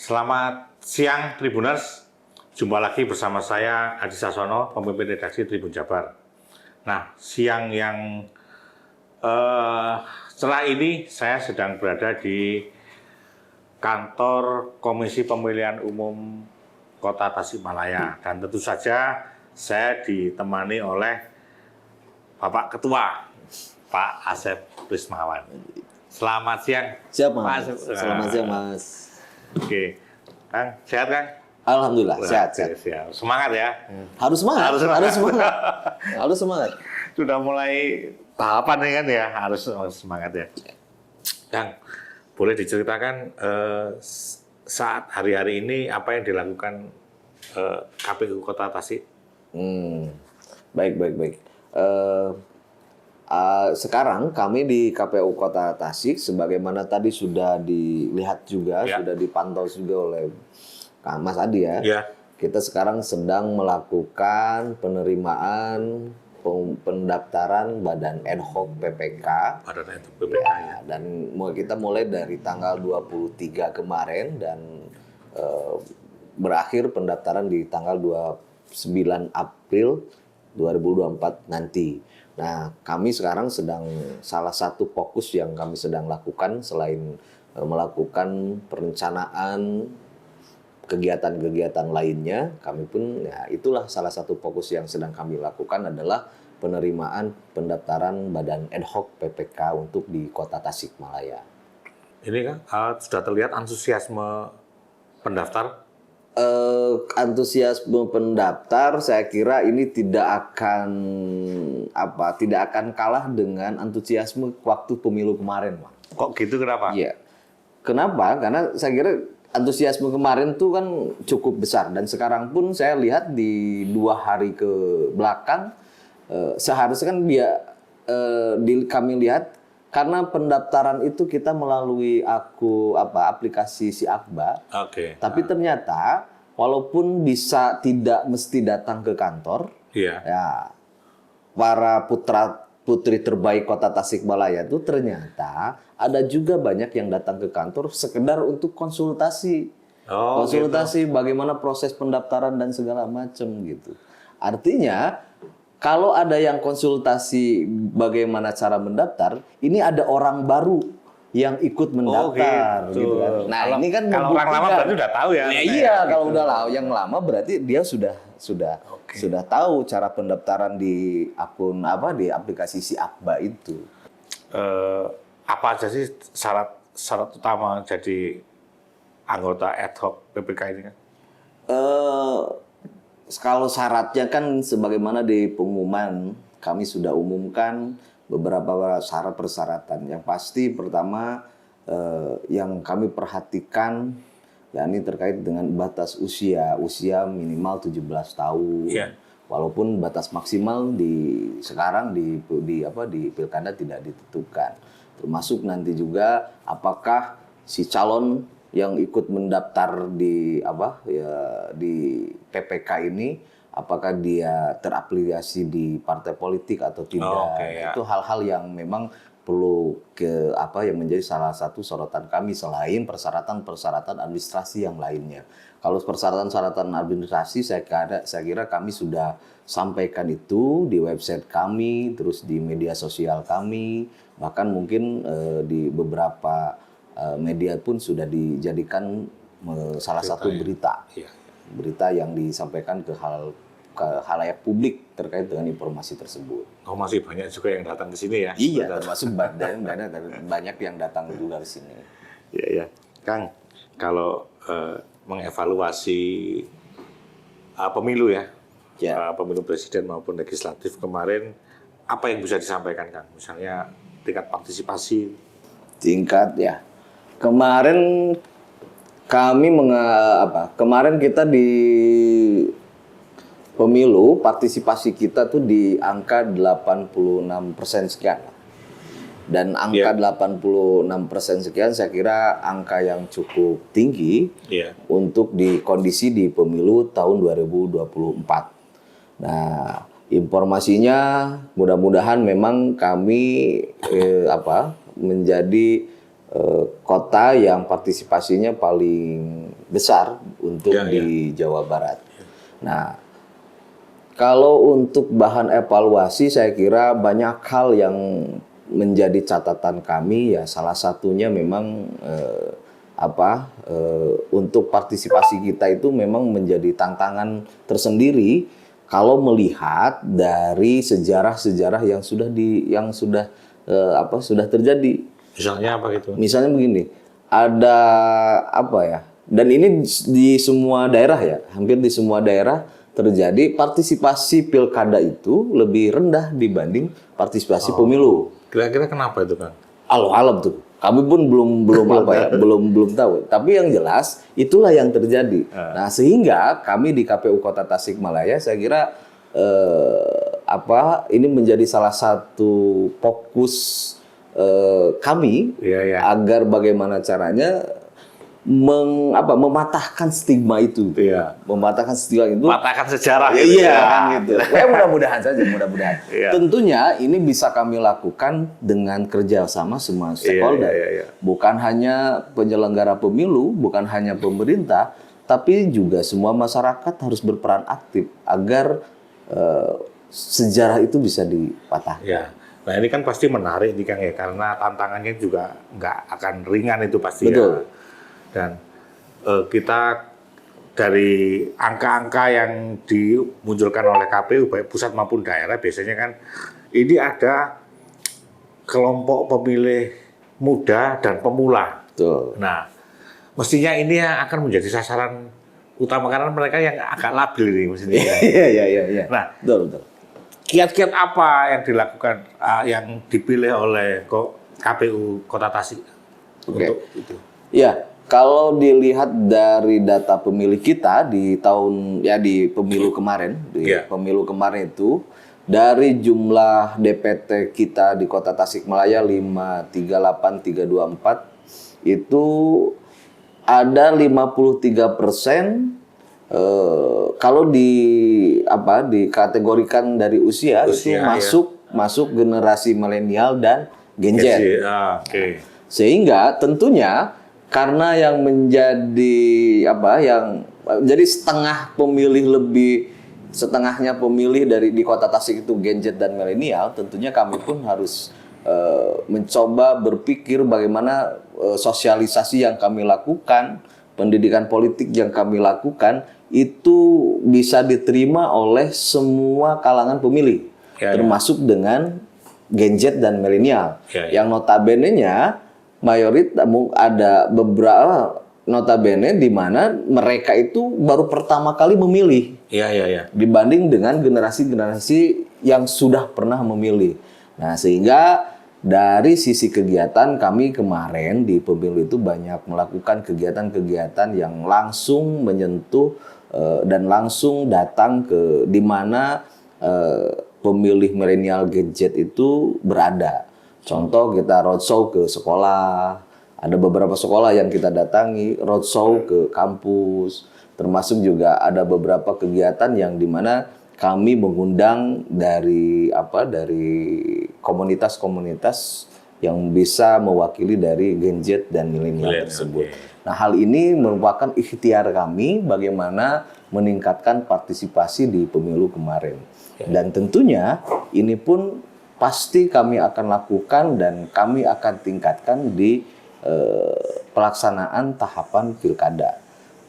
Selamat siang Tribuners, jumpa lagi bersama saya Adi Sasono, pemimpin redaksi Tribun Jabar. Nah, siang yang setelah ini saya sedang berada di kantor Komisi Pemilihan Umum Kota Tasikmalaya, dan tentu saja saya ditemani oleh Bapak Ketua, Pak Asep Prismawan. Selamat siang. Siap, Mas. Selamat siang, Mas. Oke, Kang, sehat Kang? Alhamdulillah, sehat. Semangat ya. Harus semangat. Harus semangat. Sudah mulai tahapan nih kan ya, harus semangat ya. Kang, boleh diceritakan saat hari-hari ini apa yang dilakukan KPU Kota Tasik? Baik. Sekarang kami di KPU Kota Tasik, sebagaimana tadi sudah dilihat juga, sudah dipantau juga oleh Mas Adi ya. Kita sekarang sedang melakukan penerimaan pendaftaran Badan Ad Hoc PPK. Dan kita mulai dari tanggal 23 kemarin dan berakhir pendaftaran di tanggal 29 April 2024 nanti. Nah, kami sekarang salah satu fokus yang kami sedang lakukan selain melakukan perencanaan kegiatan-kegiatan lainnya, kami pun ya itulah salah satu fokus yang sedang kami lakukan adalah penerimaan pendaftaran Badan Ad Hoc PPK untuk di Kota Tasikmalaya. Ini kan sudah terlihat antusiasme pendaftar. Antusiasme pendaftar saya kira ini tidak akan kalah dengan antusiasme waktu pemilu kemarin, Pak. Kok gitu, kenapa? Iya. Kenapa? Karena saya kira antusiasme kemarin tuh kan cukup besar, dan sekarang pun saya lihat di 2 hari ke belakang seharusnya kan kami lihat karena pendaftaran itu kita melalui aplikasi Si Akba. Tapi ternyata walaupun bisa tidak mesti datang ke kantor, ya para putra-putri terbaik Kota Tasikmalaya itu ternyata ada juga banyak yang datang ke kantor sekedar untuk konsultasi. Gitu. Bagaimana proses pendaftaran dan segala macam gitu. Artinya kalau ada yang konsultasi bagaimana cara mendaftar, ini ada orang baru yang ikut mendaftar, gitu kan. Nah, ini kan kalau orang lama berarti udah tahu ya. Iya, kalau udah yang lama berarti dia sudah tahu cara pendaftaran di akun di aplikasi Si Akba itu. Apa aja sih syarat utama jadi anggota ad hoc PPK ini kan? Kalau syaratnya kan sebagaimana di pengumuman kami sudah umumkan beberapa syarat persyaratan. Yang pasti pertama yang kami perhatikan yakni terkait dengan batas usia minimal 17 tahun. Walaupun batas maksimal sekarang di pilkada tidak ditentukan. Termasuk nanti juga apakah si calon yang ikut mendaftar di PPK ini apakah dia terafiliasi di partai politik atau tidak. Itu hal-hal yang memang perlu yang menjadi salah satu sorotan kami selain persyaratan administrasi yang lainnya. Kalau persyaratan administrasi saya kira kami sudah sampaikan itu di website kami, terus di media sosial kami, bahkan mungkin di beberapa media pun sudah dijadikan salah satu berita yang disampaikan ke khalayak publik terkait dengan informasi tersebut. Masih banyak juga yang datang ke sini ya? Iya, termasuk banyak yang datang juga ke sini. Iya. Kang, kalau mengevaluasi pemilu pemilu presiden maupun legislatif kemarin, apa yang bisa disampaikan, Kang? Misalnya tingkat partisipasi? Kemarin kemarin kita di pemilu partisipasi kita tuh di angka 86% sekian. Dan angka 86% sekian saya kira angka yang cukup tinggi untuk di kondisi di pemilu tahun 2024. Nah, informasinya mudah-mudahan memang kami menjadi kota yang partisipasinya paling besar untuk di Jawa Barat. Nah, kalau untuk bahan evaluasi saya kira banyak hal yang menjadi catatan kami ya, salah satunya memang untuk partisipasi kita itu memang menjadi tantangan tersendiri kalau melihat dari sejarah-sejarah yang sudah terjadi. Misalnya apa gitu? Misalnya begini, ada dan ini di semua daerah ya, hampir di semua daerah terjadi partisipasi pilkada itu lebih rendah dibanding partisipasi pemilu. Kira-kira kenapa itu, Kang? Alam tuh. Kami pun belum tahu. Tapi yang jelas itulah yang terjadi. Nah, sehingga kami di KPU Kota Tasikmalaya saya kira ini menjadi salah satu fokus kami agar bagaimana caranya mematahkan stigma itu. Mematahkan stigma itu. Mematahkan sejarah gitu. Iya, kan gitu. Mudah-mudahan saja, mudah-mudahan. Tentunya ini bisa kami lakukan dengan kerjasama semua stakeholder. Bukan hanya penyelenggara pemilu, bukan hanya pemerintah, tapi juga semua masyarakat harus berperan aktif agar sejarah itu bisa dipatahkan. Nah ini kan pasti menarik nih Kang ya, karena tantangannya juga nggak akan ringan itu pasti. Betul. Ya. Dan kita dari angka-angka yang dimunculkan oleh KPU baik pusat maupun daerah biasanya kan ini ada kelompok pemilih muda dan pemula. Betul. Nah mestinya ini yang akan menjadi sasaran utama karena mereka yang agak labil ini mestinya. Iya. Nah, betul. Kiat-kiat apa yang dilakukan, yang dipilih oleh KPU Kota Tasik untuk itu? Ya, kalau dilihat dari data pemilih kita di pemilu kemarin, pemilu kemarin itu dari jumlah DPT kita di Kota Tasikmalaya 538.324 itu ada 53%. Kalau dikategorikan dari usia itu masuk generasi milenial dan Gen Z. Sehingga tentunya karena yang jadi setengahnya pemilih di Kota Tasik itu Gen Z dan milenial, tentunya kami pun harus mencoba berpikir bagaimana sosialisasi yang kami lakukan, pendidikan politik yang kami lakukan itu bisa diterima oleh semua kalangan pemilih, termasuk dengan Gen Z dan milenial. Yang notabene-nya mayoritas ada beberapa notabene di mana mereka itu baru pertama kali memilih. Dibanding dengan generasi-generasi yang sudah pernah memilih. Nah, sehingga dari sisi kegiatan kami kemarin di pemilu itu banyak melakukan kegiatan-kegiatan yang langsung menyentuh dan langsung datang ke di mana pemilih milenial Gen Z itu berada. Contoh kita roadshow ke sekolah, ada beberapa sekolah yang kita datangi, roadshow ke kampus, termasuk juga ada beberapa kegiatan yang di mana kami mengundang dari komunitas-komunitas yang bisa mewakili dari Gen Z dan milenial tersebut. Nah, hal ini merupakan ikhtiar kami bagaimana meningkatkan partisipasi di pemilu kemarin. Dan tentunya ini pun pasti kami akan lakukan dan kami akan tingkatkan di pelaksanaan tahapan pilkada.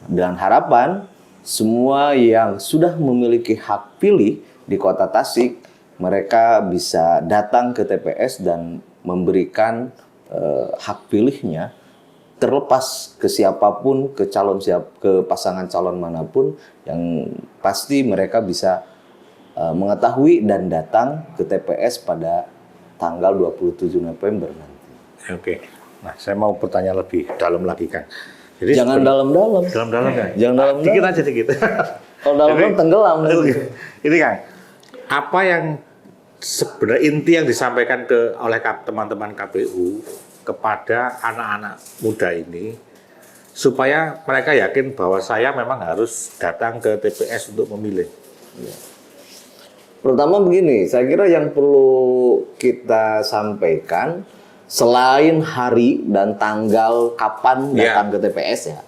Dengan harapan semua yang sudah memiliki hak pilih di Kota Tasik, mereka bisa datang ke TPS dan memberikan hak pilihnya, terlepas ke siapapun, ke pasangan calon manapun, yang pasti mereka bisa mengetahui dan datang ke TPS pada tanggal 27 November nanti. Oke. Nah, saya mau bertanya lebih dalam lagi, Kang. Jadi jangan dalam-dalam. Dalam-dalam, Kang. Jangan dalam-dalam. Dikit aja dikit. Kalau dalam-dalam tenggelam. Ini, Kang. Apa yang sebenarnya inti yang disampaikan oleh teman-teman KPU kepada anak-anak muda ini supaya mereka yakin bahwa saya memang harus datang ke TPS untuk memilih? Pertama begini, saya kira yang perlu kita sampaikan selain hari dan tanggal kapan datang ke TPS ya.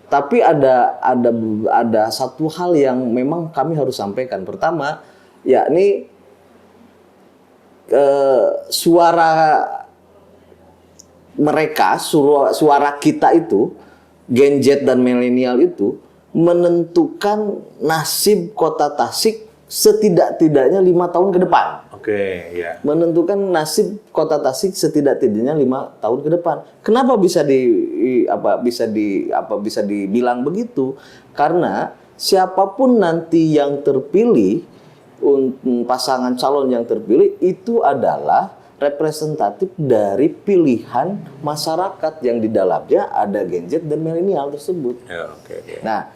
Tapi ada satu hal yang memang kami harus sampaikan. Pertama, yakni suara mereka, suara kita itu, Gen Z dan milenial itu menentukan nasib Kota Tasik setidak-tidaknya 5 tahun ke depan. Oke, ya. Menentukan nasib Kota Tasik setidak-tidaknya 5 tahun ke depan. Kenapa bisa dibilang begitu? Karena siapapun nanti yang terpilih, pasangan calon yang terpilih itu adalah representatif dari pilihan masyarakat yang di dalamnya ada Gen Z dan milenial tersebut. Ya, oke. Nah,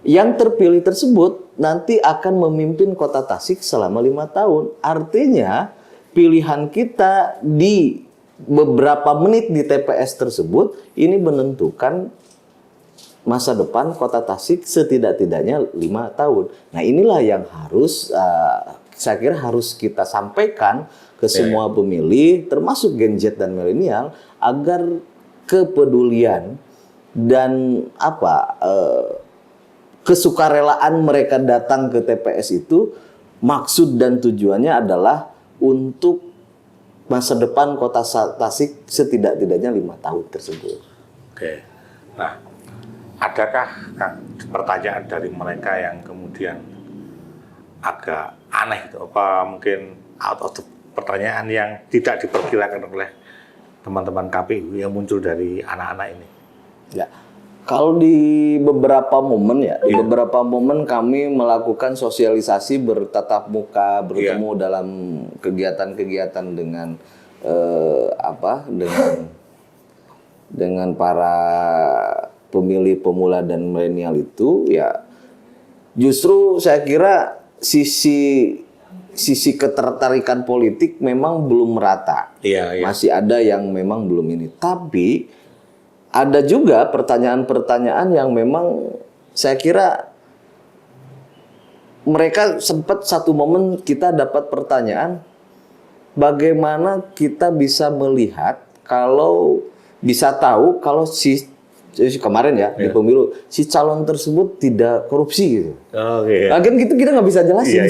yang terpilih tersebut nanti akan memimpin Kota Tasik selama 5 tahun. Artinya pilihan kita di beberapa menit di TPS tersebut ini menentukan masa depan Kota Tasik setidak-tidaknya 5 tahun. Nah, inilah yang harus saya kira harus kita sampaikan ke semua pemilih, termasuk Gen Z dan milenial, agar kepedulian dan kesukarelaan mereka datang ke TPS itu maksud dan tujuannya adalah untuk masa depan Kota Tasik setidak-tidaknya 5 tahun tersebut. Oke. Nah, adakah pertanyaan dari mereka yang kemudian agak aneh itu, apa mungkin out of the pertanyaan yang tidak diperkirakan oleh teman-teman KPU yang muncul dari anak-anak ini? Ya, kalau di beberapa momen di beberapa momen kami melakukan sosialisasi bertatap muka, bertemu dalam kegiatan-kegiatan dengan dengan para pemilih pemula dan milenial itu, ya justru saya kira sisi ketertarikan politik memang belum merata. Masih ada yang memang belum ini. Tapi ada juga pertanyaan-pertanyaan yang memang saya kira mereka sempat satu momen kita dapat pertanyaan, bagaimana kita bisa melihat kalau bisa tahu kalau kemarin di pemilu si calon tersebut tidak korupsi gitu. Nah, kan gitu kita nggak bisa jelasin.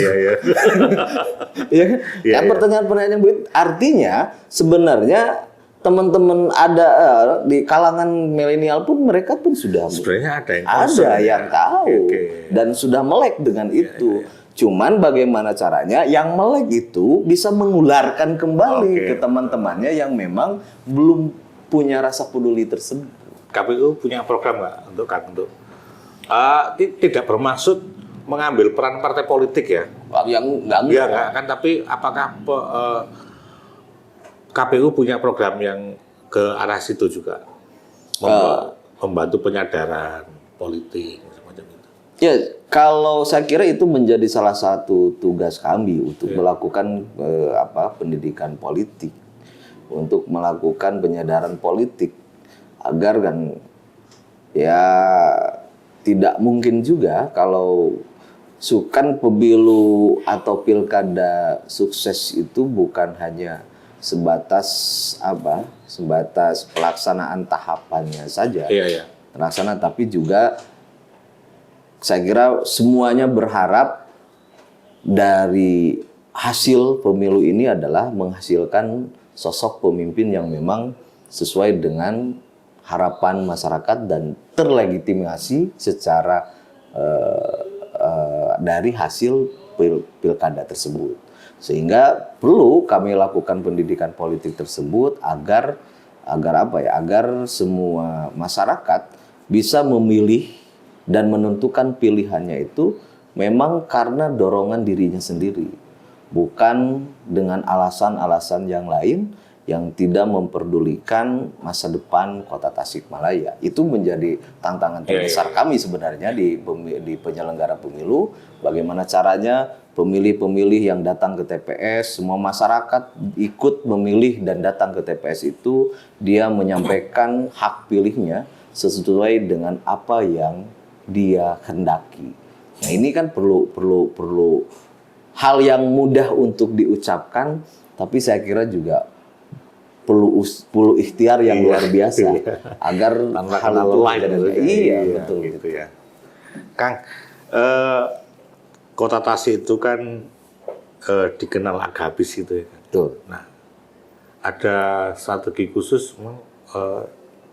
Iya kan? Pertanyaan-pertanyaan yang begitu artinya sebenarnya teman-teman ada di kalangan milenial pun mereka pun sudah sebenarnya ada yang tahu dan sudah melek dengan itu. Cuman bagaimana caranya yang melek itu bisa menularkan kembali ke teman-temannya yang memang belum punya rasa peduli tersebut. KPU punya program nggak untuk tidak bermaksud mengambil peran partai politik ya? Yang enggak kan, tapi apakah KPU punya program yang ke arah situ juga, membantu penyadaran politik semacam itu? Ya, kalau saya kira itu menjadi salah satu tugas kami untuk melakukan pendidikan politik, untuk melakukan penyadaran politik. Agar kan ya tidak mungkin juga kalau pemilu atau pilkada sukses itu bukan hanya sebatas pelaksanaan tahapannya saja. Terlaksana, tapi juga saya kira semuanya berharap dari hasil pemilu ini adalah menghasilkan sosok pemimpin yang memang sesuai dengan harapan masyarakat dan terlegitimasi secara dari hasil pilkada tersebut. Sehingga perlu kami lakukan pendidikan politik tersebut agar semua masyarakat bisa memilih dan menentukan pilihannya itu memang karena dorongan dirinya sendiri, bukan dengan alasan-alasan yang lain yang tidak memperdulikan masa depan Kota Tasikmalaya. Itu menjadi tantangan terbesar kami sebenarnya di penyelenggara pemilu. Bagaimana caranya pemilih-pemilih yang datang ke TPS, semua masyarakat ikut memilih dan datang ke TPS itu, dia menyampaikan hak pilihnya sesuai dengan apa yang dia hendaki. Nah, ini kan perlu hal yang mudah untuk diucapkan, tapi saya kira juga perlu ikhtiar yang luar biasa agar Tanpa hal kena itu lelah tidak gitu. terjadi. Iya, betul gitu ya. Kang, Kota Tasik itu kan dikenal agabis gitu ya. Betul. Nah, ada strategi khusus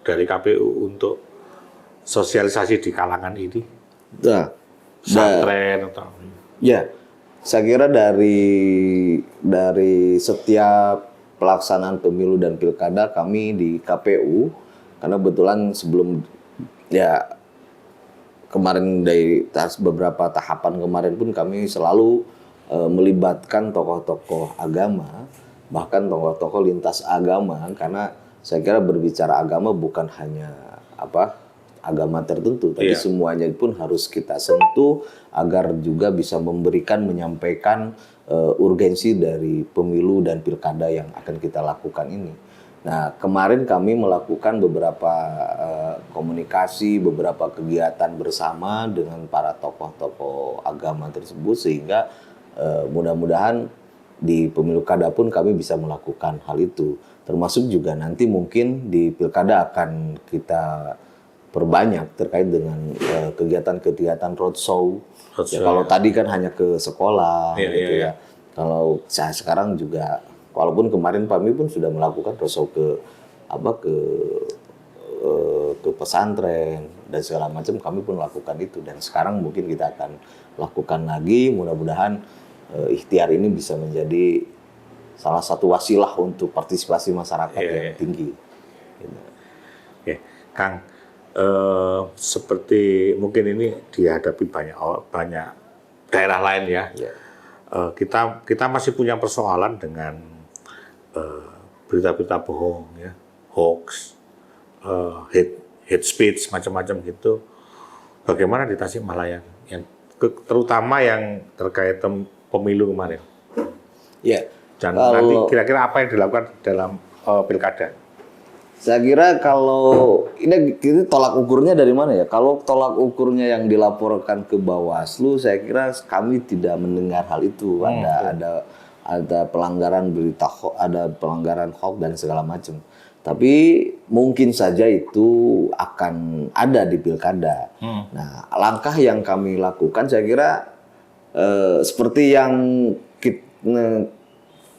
dari KPU untuk sosialisasi di kalangan ini, Nah, pesantren atau ya, saya kira dari setiap pelaksanaan pemilu dan pilkada kami di KPU, karena kebetulan sebelum ya kemarin dari beberapa tahapan kemarin pun kami selalu melibatkan tokoh-tokoh agama, bahkan tokoh-tokoh lintas agama, karena saya kira berbicara agama bukan hanya agama tertentu, tapi Iya. semuanya pun harus kita sentuh agar juga bisa menyampaikan urgensi dari pemilu dan pilkada yang akan kita lakukan ini. Nah, kemarin kami melakukan beberapa komunikasi, beberapa kegiatan bersama dengan para tokoh-tokoh agama tersebut, sehingga mudah-mudahan di pemilu kada pun kami bisa melakukan hal itu. Termasuk juga nanti mungkin di pilkada akan kita perbanyak terkait dengan kegiatan-kegiatan roadshow. Ya, kalau tadi kan hanya ke sekolah, gitu ya. Kalau saya sekarang juga, walaupun kemarin kami pun sudah melakukan roadshow ke pesantren dan segala macam, kami pun lakukan itu, dan sekarang mungkin kita akan lakukan lagi. Mudah-mudahan ikhtiar ini bisa menjadi salah satu wasilah untuk partisipasi masyarakat yang tinggi. Gitu. Oke, Kang, seperti mungkin ini dihadapi banyak daerah lain ya. Kita masih punya persoalan dengan berita-berita bohong, ya, hoax, hate speech, macam-macam gitu. Bagaimana di Tasikmalaya, terutama yang terkait pemilu kemarin? Ya. Dan nanti kira-kira apa yang dilakukan dalam pilkada? Saya kira kalau ini tolak ukurnya dari mana ya? Kalau tolak ukurnya yang dilaporkan ke Bawaslu, saya kira kami tidak mendengar hal itu. Ada pelanggaran berita hoax, ada pelanggaran hoax dan segala macam. Tapi mungkin saja itu akan ada di pilkada. Nah, langkah yang kami lakukan saya kira seperti yang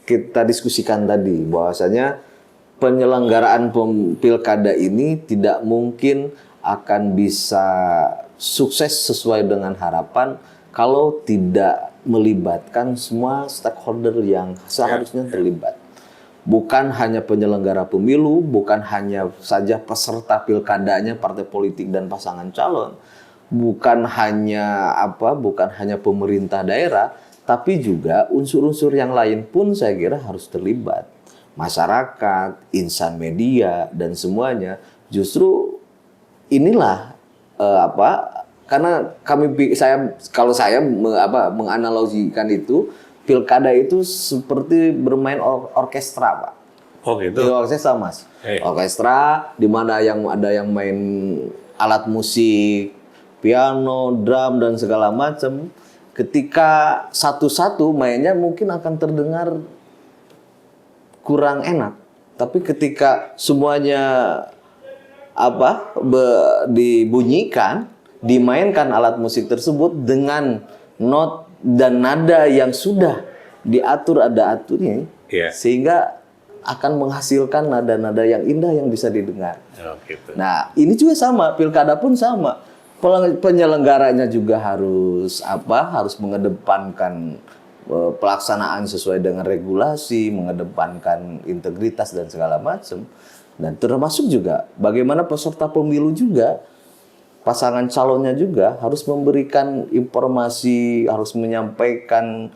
kita diskusikan tadi, bahwasanya penyelenggaraan pilkada ini tidak mungkin akan bisa sukses sesuai dengan harapan kalau tidak melibatkan semua stakeholder yang seharusnya terlibat. Bukan hanya penyelenggara pemilu, bukan hanya saja peserta pilkadanya, partai politik dan pasangan calon, bukan hanya pemerintah daerah, tapi juga unsur-unsur yang lain pun saya kira harus terlibat. Masyarakat, insan media, dan semuanya. Justru inilah karena kalau saya menganalogikan itu, pilkada itu seperti bermain orkestra, Pak. Oh gitu. Orkestra, Mas. Orkestra di mana ada yang main alat musik, piano, drum dan segala macam. Ketika satu-satu mainnya mungkin akan terdengar kurang enak, tapi ketika semuanya dibunyikan, dimainkan alat musik tersebut dengan not dan nada yang sudah diatur, ada aturnya, sehingga akan menghasilkan nada-nada yang indah yang bisa didengar. Gitu. Nah, ini juga sama, pilkada pun sama. Penyelenggaranya juga harus mengedepankan pelaksanaan sesuai dengan regulasi, mengedepankan integritas dan segala macam. Dan termasuk juga bagaimana peserta pemilu juga, pasangan calonnya juga harus memberikan informasi, harus menyampaikan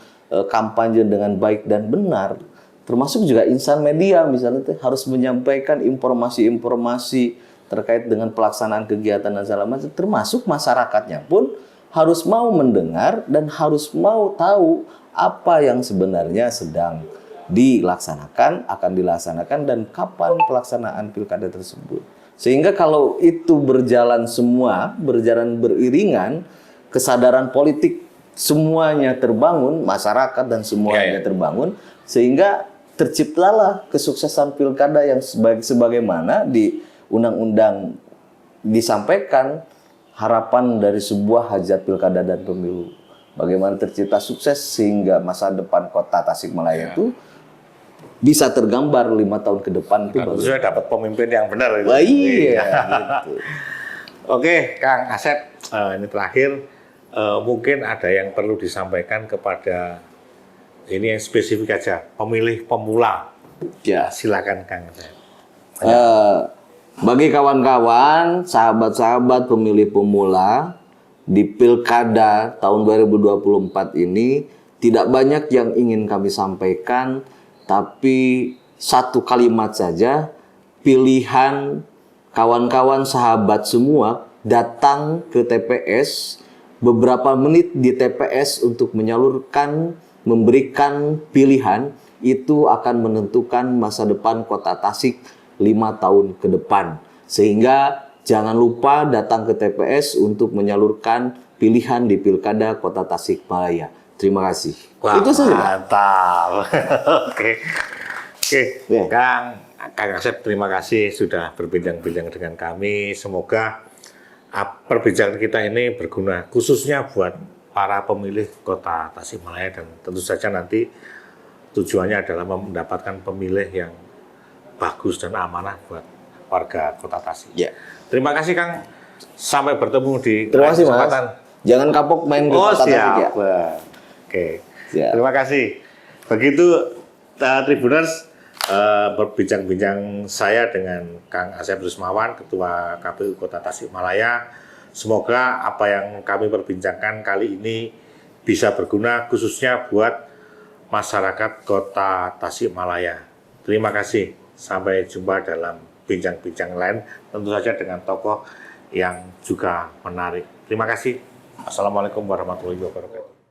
kampanye dengan baik dan benar. Termasuk juga insan media misalnya harus menyampaikan informasi-informasi terkait dengan pelaksanaan kegiatan dan segala macam. Termasuk masyarakatnya pun harus mau mendengar dan harus mau tahu apa yang sebenarnya sedang akan dilaksanakan dan kapan pelaksanaan pilkada tersebut. Sehingga kalau itu berjalan beriringan, kesadaran politik semuanya terbangun, masyarakat dan semuanya terbangun, sehingga terciptalah kesuksesan pilkada yang sebagaimana di undang-undang disampaikan harapan dari sebuah hajat pilkada dan pemilu. Bagaimana tercipta sukses sehingga masa depan kota Tasikmalaya itu bisa tergambar 5 tahun ke depan itu bagus. Sudah dapat pemimpin yang benar itu. Wah, iya, gitu. Oke, Kang Asep, ini terakhir mungkin ada yang perlu disampaikan kepada ini yang spesifik aja, pemilih pemula. Ya. Silakan Kang Asep. Bagi kawan-kawan, sahabat-sahabat pemilih pemula di Pilkada tahun 2024 ini tidak banyak yang ingin kami sampaikan, tapi satu kalimat saja, pilihan kawan-kawan sahabat semua datang ke TPS, beberapa menit di TPS untuk menyalurkan, memberikan pilihan, itu akan menentukan masa depan kota Tasik 5 tahun ke depan. Sehingga jangan lupa datang ke TPS untuk menyalurkan pilihan di Pilkada Kota Tasikmalaya. Terima kasih. Wah, itu saja. mantap. Oke. Ya. Kang Asep, terima kasih sudah berbincang-bincang dengan kami. Semoga perbincangan kita ini berguna khususnya buat para pemilih Kota Tasikmalaya, dan tentu saja nanti tujuannya adalah mendapatkan pemilih yang bagus dan amanah buat warga Kota Tasik. Ya. Terima kasih Kang. Sampai bertemu di Terima kasih, Mas. kesempatan. Jangan kapok main ke Kota Tasik ya. Oke. Siap. Terima kasih. Begitu Tribuners, berbincang-bincang saya dengan Kang Asep Rusmawan, Ketua KPU Kota Tasikmalaya. Semoga apa yang kami perbincangkan kali ini bisa berguna khususnya buat masyarakat Kota Tasikmalaya. Terima kasih. Sampai jumpa dalam bincang-bincang lain, tentu saja dengan tokoh yang juga menarik. Terima kasih. Assalamualaikum warahmatullahi wabarakatuh.